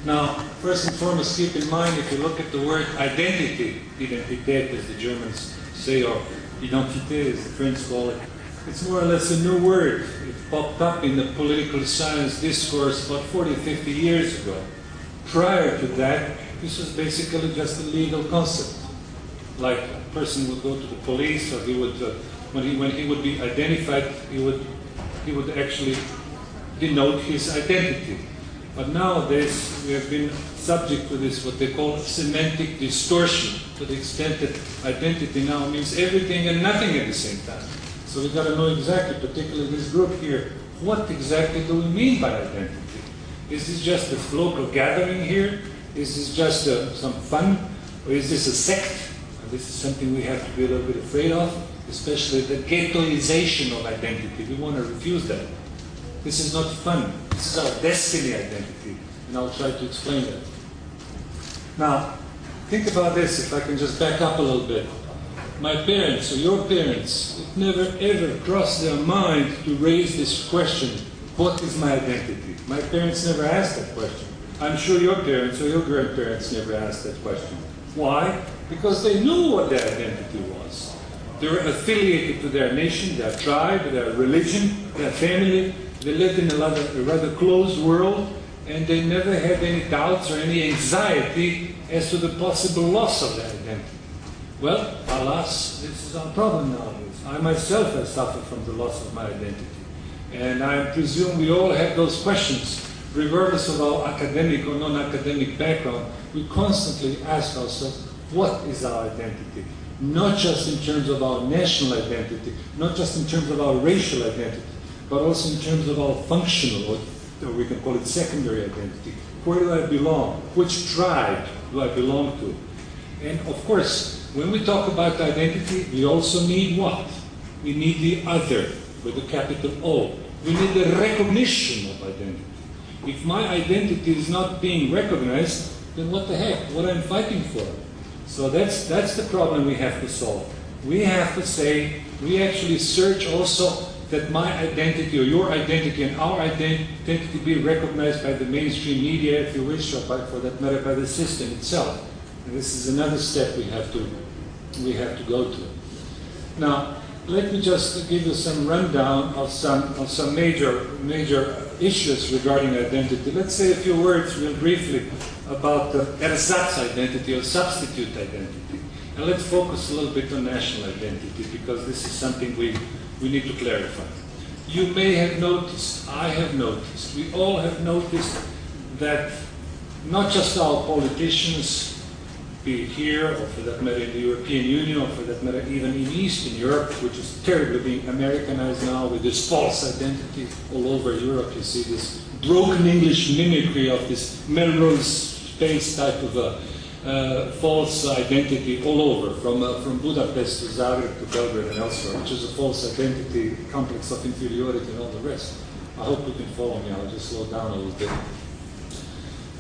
Now, first and foremost, keep in mind, if you look at the word identity, identität as the Germans say, or identité as the French call it, it's more or less a new word. It popped up in the political science discourse about 40 or 50 years ago. Prior to that, this was basically just a legal concept. Like a person would go to the police, or he would, when he would be identified, he would actually denote his identity. But nowadays, we have been subject to this, what they call semantic distortion, to the extent that identity now means everything and nothing at the same time. So we've got to know exactly, particularly this group here, what exactly do we mean by identity? Is this just a local gathering here? Is this just some fun? Or is this a sect? And this is something we have to be a little bit afraid of, especially the ghettoization of identity. We want to refuse that. This is not fun. This is our destiny identity. And I'll try to explain that. Now, think about this, if I can just back up a little bit. My parents, or your parents, it never ever crossed their mind to raise this question, what is my identity? My parents never asked that question. I'm sure your parents or your grandparents never asked that question. Why? Because they knew what their identity was. They were affiliated to their nation, their tribe, their religion, their family. They lived in a rather closed world, and they never had any doubts or any anxiety as to the possible loss of their identity. Well, alas, this is our problem nowadays. I myself have suffered from the loss of my identity. And I presume we all have those questions. Regardless of our academic or non-academic background, we constantly ask ourselves, what is our identity? Not just in terms of our national identity, not just in terms of our racial identity, but also in terms of our functional, or we can call it secondary identity. Where do I belong? Which tribe do I belong to? And of course, when we talk about identity, we also need what? We need the other, with a capital O. We need the recognition of identity. If my identity is not being recognized, then what the heck? What am I fighting for? So that's the problem we have to solve. We have to say, we actually search also that my identity or your identity and our identity be recognized by the mainstream media, if you wish, or for that matter by the system itself. And this is another step we have to go to. Now, let me just give you some rundown of some major issues regarding identity. Let's say a few words real briefly about the ersatz identity or substitute identity. And let's focus a little bit on national identity, because this is something we need to clarify. You may have noticed, I have noticed, we all have noticed that not just our politicians, be it here, or for that matter in the European Union, or for that matter even in Eastern Europe, which is terribly being Americanized now with this false identity all over Europe. You see this broken English mimicry of this Melrose Space type of false identity all over, from Budapest to Zagreb to Belgrade and elsewhere, which is a false identity, complex of inferiority and all the rest. I hope you can follow me. I'll just slow down a little bit.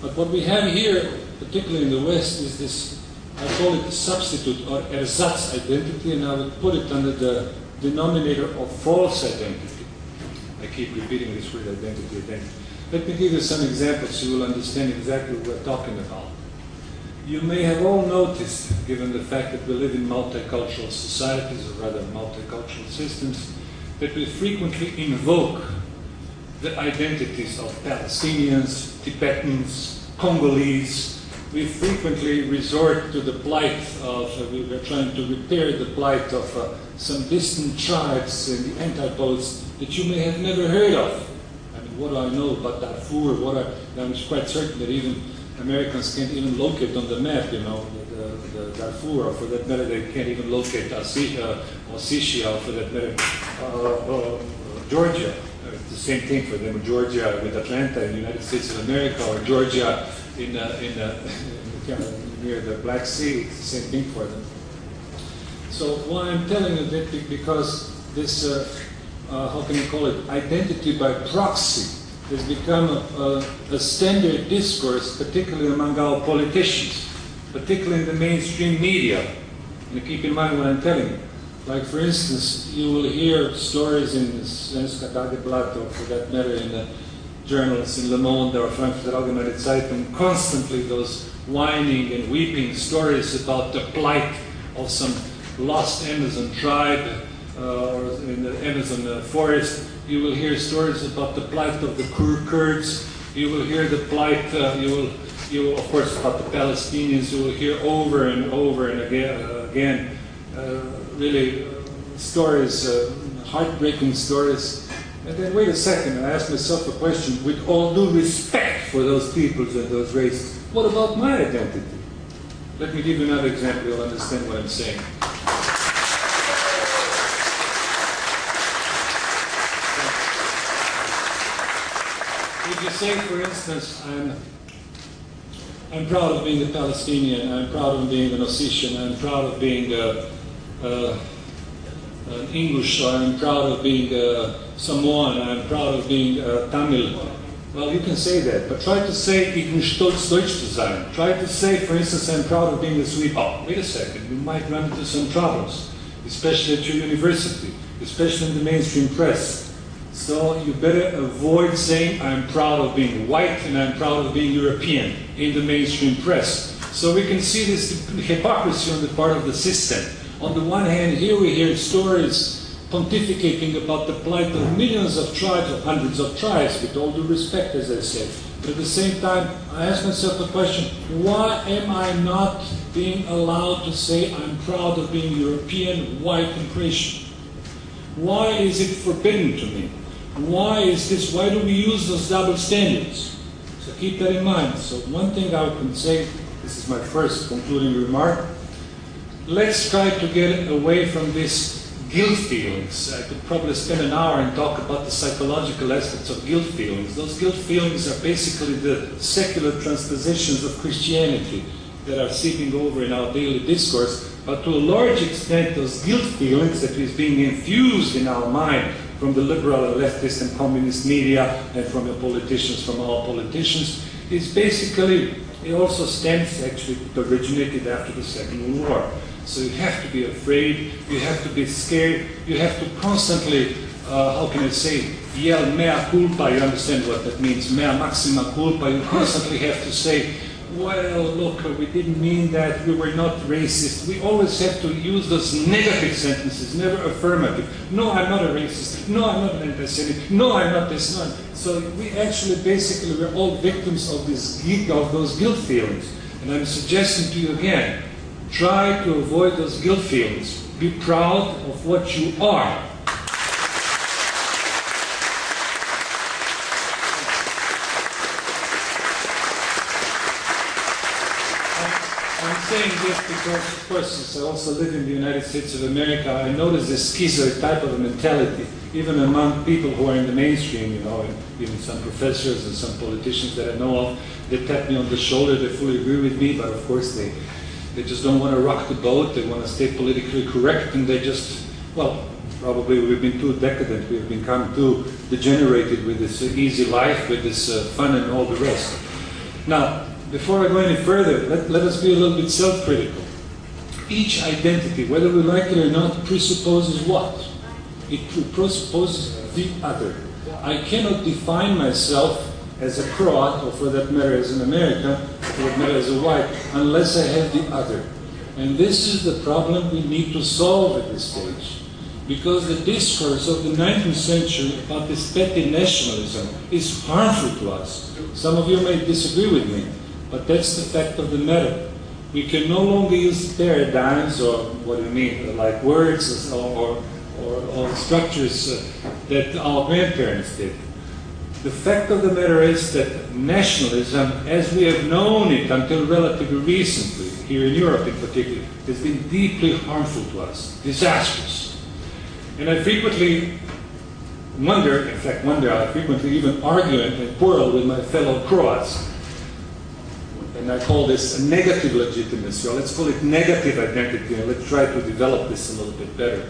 But what we have here, particularly in the West, is this, I call it substitute or ersatz identity, and I would put it under the denominator of false identity. I keep repeating this word, identity. Let me give you some examples so you will understand exactly what we're talking about. You may have all noticed, given the fact that we live in multicultural societies, or rather multicultural systems, that we frequently invoke the identities of Palestinians, Tibetans, Congolese. We frequently resort to the plight of, we're trying to repair the plight of some distant tribes in the antipodes that you may have never heard of. I mean, what do I know about Darfur? I'm quite certain that even Americans can't even locate on the map, you know, the Darfur, or for that matter, they can't even locate Ossetia, or for that matter, Georgia. It's the same thing for them, Georgia with Atlanta in the United States of America, or Georgia near the Black Sea. It's the same thing for them. So why I'm telling you that, because this, how can you call it, identity by proxy has become a standard discourse, particularly among our politicians, particularly in the mainstream media. And keep in mind what I'm telling you. Like, for instance, you will hear stories in Svenska Dagbladet, or for that matter journals in Le Monde or Frankfurter Allgemeine Zeitung, constantly those whining and weeping stories about the plight of some lost Amazon tribe or in the Amazon forest. You will hear stories about the plight of the Kurds. You will hear the plight, you will, of course, about the Palestinians. You will hear over and over and again really stories, heartbreaking stories. And then, wait a second, I asked myself a question, with all due respect for those peoples and those races, what about my identity? Let me give you another example, you'll understand what I'm saying. If you say, for instance, I'm proud of being a Palestinian, I'm proud of being an Ossetian, I'm proud of being an English, I'm proud of being Samoan, I'm proud of being Tamil. Well, you can say that, but try to say, ich bin stolz Deutsch zu sein. Try to say, for instance, I'm proud of being a Swede. Oh, wait a second, you might run into some troubles, especially at your university, especially in the mainstream press. So you better avoid saying, I'm proud of being white and I'm proud of being European in the mainstream press. So we can see this hypocrisy on the part of the system. On the one hand, here we hear stories pontificating about the plight of millions of tribes, of hundreds of tribes, with all due respect, as I said. But at the same time, I ask myself the question, why am I not being allowed to say I'm proud of being European, white, and Christian? Why is it forbidden to me? Why is this? Why do we use those double standards? So keep that in mind. So one thing I can say, this is my first concluding remark, let's try to get away from these guilt feelings. I could probably spend an hour and talk about the psychological aspects of guilt feelings. Those guilt feelings are basically the secular transpositions of Christianity that are seeping over in our daily discourse, but to a large extent those guilt feelings that is being infused in our mind from the liberal and leftist and communist media and from the politicians, from all politicians, is basically, it also stems, actually, it originated after the Second World War. So you have to be afraid, you have to be scared, you have to constantly, how can I say, yell mea culpa, you understand what that means, mea maxima culpa, you constantly have to say, well, look, we didn't mean that, we were not racist. We always have to use those negative sentences, never affirmative. No, I'm not a racist. No, I'm not an anti-Semitic. No, I'm not this. No. So we actually, basically, we're all victims of those guilt feelings. And I'm suggesting to you again, try to avoid those guilt feelings. Be proud of what you are. I'm saying this because, of course, since I also live in the United States of America, I notice this schizoid type of a mentality, even among people who are in the mainstream, you know, and even some professors and some politicians that I know of, they tap me on the shoulder, they fully agree with me, but of course they just don't want to rock the boat, they want to stay politically correct, and they just, well, probably we've been too decadent, we've become too degenerated with this easy life, with this fun and all the rest. Now, before I go any further, let us be a little bit self-critical. Each identity, whether we like it or not, presupposes what? It presupposes the other. I cannot define myself as a Croat, or for that matter as an American, or for that matter as a white, unless I have the other. And this is the problem we need to solve at this stage. Because the discourse of the 19th century about this petty nationalism is harmful to us. Some of you may disagree with me, but that's the fact of the matter. We can no longer use paradigms, or what do you mean, like words or structures that our grandparents did. The fact of the matter is that nationalism, as we have known it until relatively recently, here in Europe in particular, has been deeply harmful to us, disastrous. And I frequently wonder, I frequently even argue and quarrel with my fellow Croats. And I call this a negative legitimacy, or let's call it negative identity, and let's try to develop this a little bit better.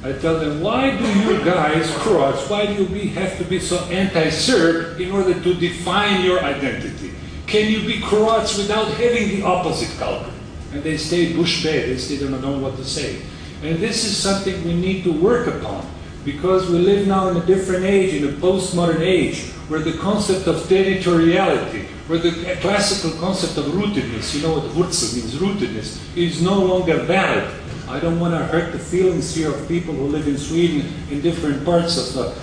I tell them, why do you guys, Croats, why do you have to be so anti-Serb in order to define your identity? Can you be Croats without having the opposite culture? And they stay bush-bed, they don't know what to say. And this is something we need to work upon, because we live now in a different age, in a postmodern age, where the concept of territoriality, where the classical concept of rootedness, you know what Wurzel means, rootedness, is no longer valid. I don't want to hurt the feelings here of people who live in Sweden, in different parts of the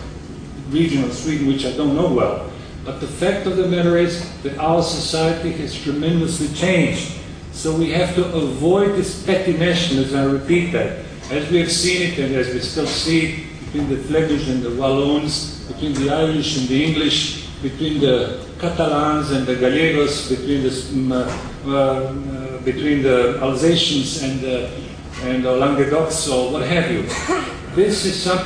region of Sweden, which I don't know well. But the fact of the matter is that our society has tremendously changed. So we have to avoid this petty nationalism, I repeat that. As we have seen it, and as we still see between the Flemish and the Walloons, between the Irish and the English, between the Catalans and the Gallegos, between the Alsatians and the Languedocs, or what have you. This is something